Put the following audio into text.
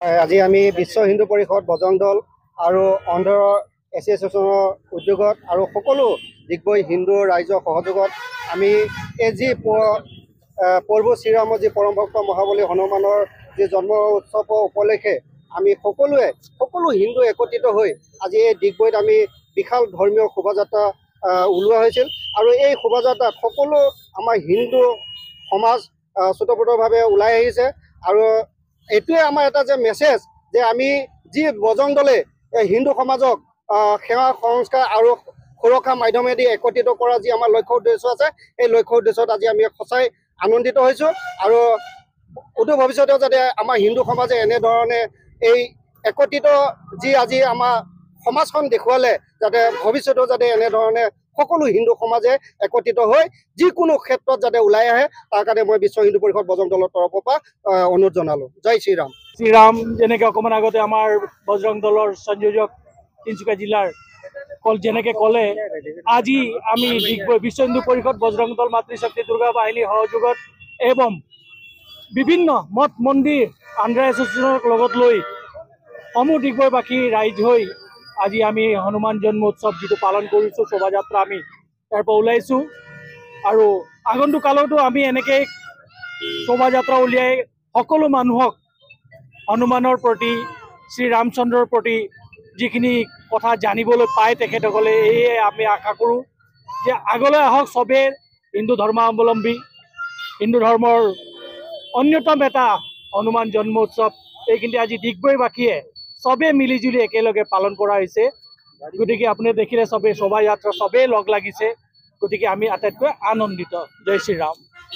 আজি আমি বিশ্ব হিন্দু পৰিষদ বজৰং দল আৰু অন্ধ্ৰ এছ'চিয়েশ্যনৰ উদ্যোগত আৰু সকলো ডিগবৈ হিন্দু ৰাইজৰ সহযোগত আমি এই যি প্ৰভু শ্ৰীৰামৰ যি পৰম ভক্ত মহাবলী হনুমানৰ যি জন্ম উৎসৱ উপলক্ষে আমি সকলো হিন্দু একত্ৰিত হৈ আজি এই ডিগবৈত আমি বিশাল ধৰ্মীয় শোভাযাত্ৰা ওলোৱা হৈছিল আৰু এই শোভাযাত্ৰাত সকলো আমাৰ হিন্দু সমাজ স্বতঃস্ফূৰ্তভাৱে ওলাই আহিছে আৰু এইটোৱে আমাৰ এটা যে মেছেজ যে আমি যি বজৰং দলে হিন্দু সমাজক সেৱা সংস্কাৰ আৰু সুৰক্ষা মাধ্যমেদি একত্ৰিত কৰা যি আমাৰ লক্ষ্য উদ্দেশ্য আছে এই লক্ষ্য উদ্দেশ্যত আজি আমি সঁচাই আনন্দিত হৈছোঁ আৰু অদূৰ ভৱিষ্যতেও যাতে আমাৰ হিন্দু সমাজে এনেধৰণে এই একত্ৰিত যি আজি আমাৰ সমাজখন দেখুৱালে যাতে ভৱিষ্যতেও যাতে এনেধৰণে সকলো হিন্দু সমাজে একত্ৰিত হৈ যিকোনো ক্ষেত্ৰত যাতে ওলাই আহে তাৰ কাৰণে মই বিশ্ব হিন্দু পৰিষদ বজৰং দলৰ তৰফৰ পৰা অনুৰোধ জনালোঁ। জয় শ্ৰীৰাম। শ্ৰীৰাম যেনেকৈ অকণমান আগতে আমাৰ বজৰং দলৰ সংযোজক তিনিচুকীয়া জিলাৰ যেনেকৈ ক'লে আজি আমি ডিগবৈ বিশ্ব হিন্দু পৰিষদ বজৰং দল মাতৃশক্তি দুৰ্গা বাহিনীৰ সহযোগত এবং বিভিন্ন মঠ মন্দিৰ আন্ধ্ৰ এছ'চিয়েশ্যনক লগত লৈ সমূহ ডিগবৈবাসী ৰাইজ হৈ আজি আমি হনুমান জন্ম উৎসৱ যিটো পালন কৰিছোঁ শোভাযাত্ৰা আমি ইয়াৰ পৰা ওলাইছোঁ আৰু আগন্তুক কালতো আমি এনেকৈ শোভাযাত্ৰা উলিয়াই সকলো মানুহক হনুমানৰ প্ৰতি শ্ৰীৰামচন্দ্ৰৰ প্ৰতি যিখিনি কথা জানিবলৈ পায় তেখেতসকলে এয়ে আমি আশা কৰোঁ যে আগলৈ আহক চবেই হিন্দু ধৰ্মাৱলম্বী হিন্দু ধৰ্মৰ অন্যতম এটা হনুমান জন্ম উৎসৱ এইখিনি আজি ডিগবৈবাসীয়ে চবেই মিলিজুলি একেলগে পালন কৰা হৈছে। গতিকে আপুনি দেখিলে চবেই শোভাযাত্ৰা চবেই লগ লাগিছে, গতিকে আমি আটাইতকৈ আনন্দিত। জয় শ্ৰীৰাম।